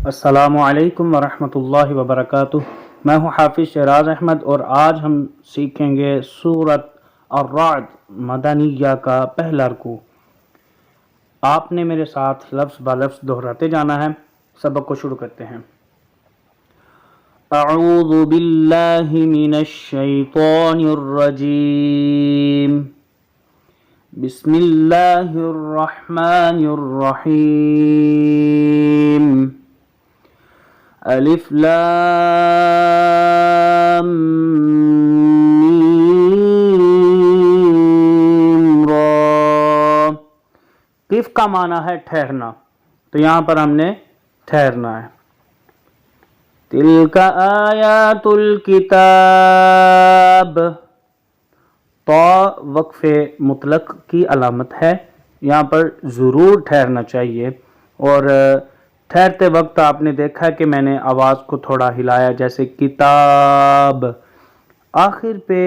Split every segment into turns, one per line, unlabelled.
السلام علیکم ورحمۃ اللہ وبرکاتہ۔ میں ہوں حافظ شہراز احمد اور آج ہم سیکھیں گے سورۃ الرعد مدنیہ کا پہلا رکوع۔ آپ نے میرے ساتھ لفظ با لفظ دہراتے جانا ہے۔ سبق کو شروع کرتے ہیں۔ اعوذ باللہ من الشیطان الرجیم، بسم اللہ الرحمن الرحیم، الف لام میم را۔ قف کا معنی ہے ٹھہرنا، تو یہاں پر ہم نے ٹھہرنا ہے۔ تلک آیات الکتاب، تو وقف مطلق کی علامت ہے، یہاں پر ضرور ٹھہرنا چاہیے۔ اور ٹھہرتے وقت آپ نے دیکھا کہ میں نے آواز کو تھوڑا ہلایا، جیسے کتاب، آخر پہ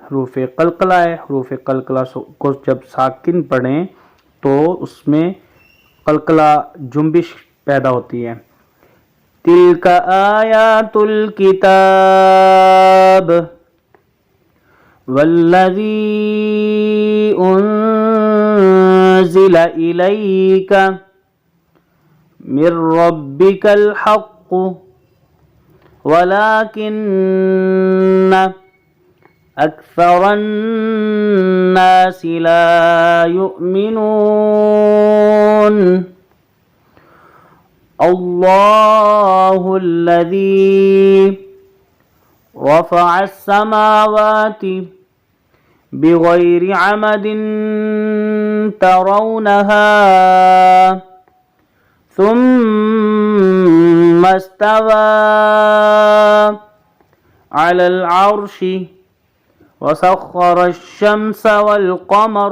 حروف قلقلہ ہے۔ حروف قلقلہ کو جب ساکن پڑھیں تو اس میں قلقلہ جنبش پیدا ہوتی ہے۔ تلک آیات الکتاب والذی انزل الیک من ربک الحق ولکن اکثر الناس لا یؤمنون۔ اللہ الذی رفع السماوات بغیر عمد ترونها ثم استوى على العرش وسخر الشمس والقمر۔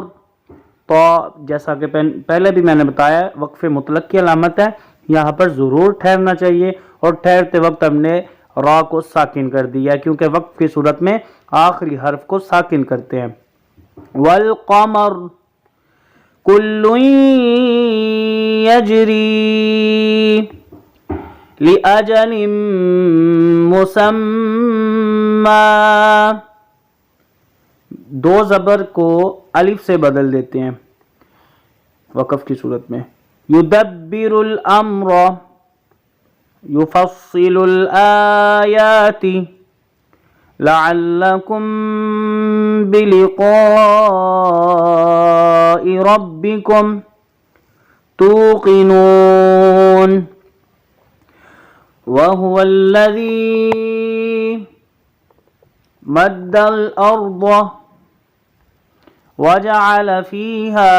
تو جیسا کہ پہلے بھی میں نے بتایا، وقف مطلق کی علامت ہے، یہاں پر ضرور ٹھہرنا چاہیے، اور ٹھہرتے وقت ہم نے را کو ساکن کر دیا، کیونکہ وقف کی صورت میں آخری حرف کو ساکن کرتے ہیں۔ والقمر کل یجری لأجل مسمی، دو زبر کو الف سے بدل دیتے ہیں وقف کی صورت میں۔ یدبر الامر یفصل الآیات لعلکم بلقاء ربکم توقنون۔ وهو الذی مد الارض وجعل فیہا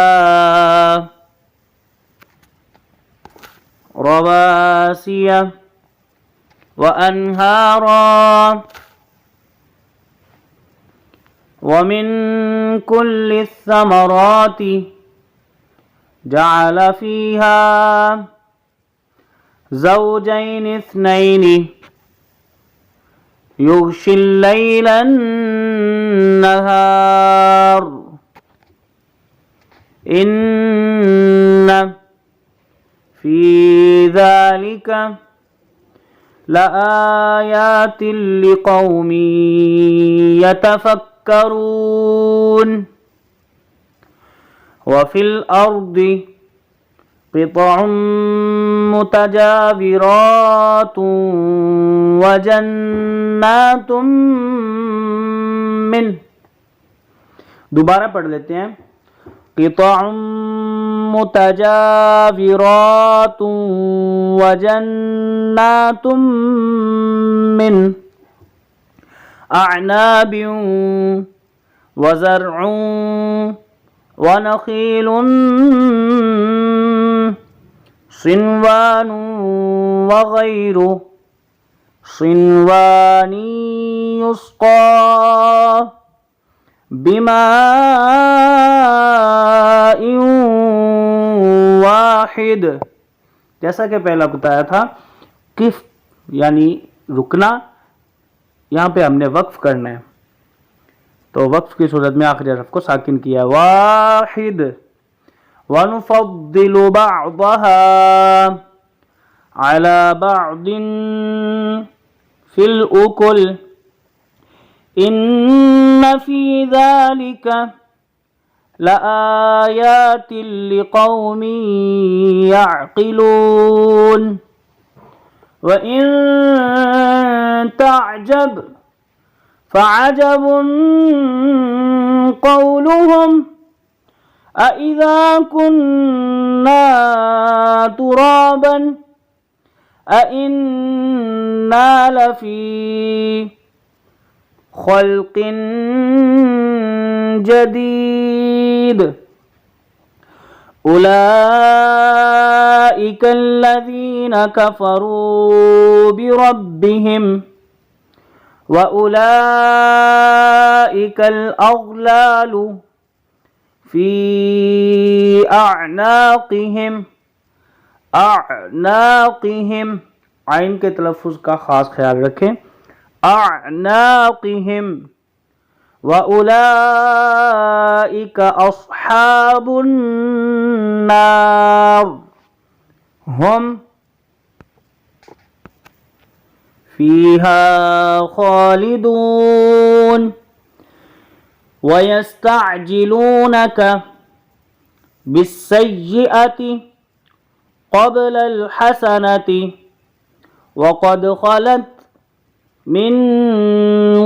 رواسي وأنهارا ومن كل الثمرات جعل فيها زوجين اثنين يغشي الليل النهار إن فی ذلک لآیات لقوم یتفکرون۔ وفی الارض قطع متجاورات وجنات من، دوبارہ پڑھ لیتے ہیں۔ قطع متجاورات وجنات من اعناب وزرع ونخيل صنوان وغير صنوان يسقى بماء واحد۔ جیسا کہ پہلا بتایا تھا، قف یعنی رکنا، یہاں پہ ہم نے وقف کرنا ہے، تو وقف کی صورت میں آخری حرف کو ساکن کیا، واحد۔ وَنُفَضِّلُ بَعْضَهَا على بعض في الأكل إن في ذلك لآيات لقوم يعقلون وإن تعجب فعجب قولهم أإذا كنا ترابا أإنا لفي خلق جديد أولئك الذين كفروا بربهم وأولئك الأغلال في أعناقهم عین کے تلفظ کا خاص خیال رکھیں أعناقهم وأولئك أصحاب النار هم فيها خالدون ويستعجلونك بالسيئة قبل الحسنة وقد خلت من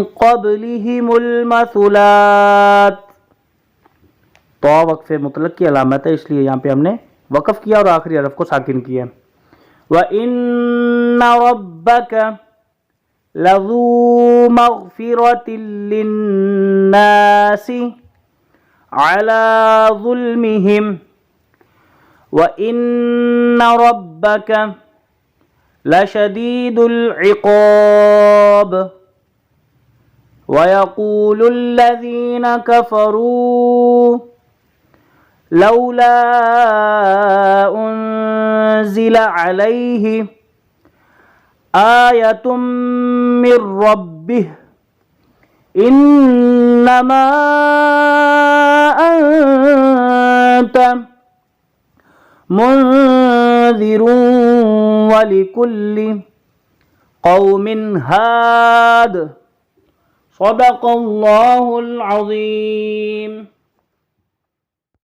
قبلهم المثلات. تو وقف مطلق کی علامت ہے، اس لیے یہاں پہ ہم نے وقف کیا اور آخری حرف کو ساکن کیا. وَإِنَّ رَبَّكَ لَذُو مَغْفِرَةٍ لِلنَّاسِ عَلَى ظُلْمِهِمْ وَإِنَّ رَبَّكَ لشديد العقاب. ويقول الذين كفروا لولا أنزل عليه آية من ربه إنما أنت منذر ولكل قوم هاد. صدق الله العظيم.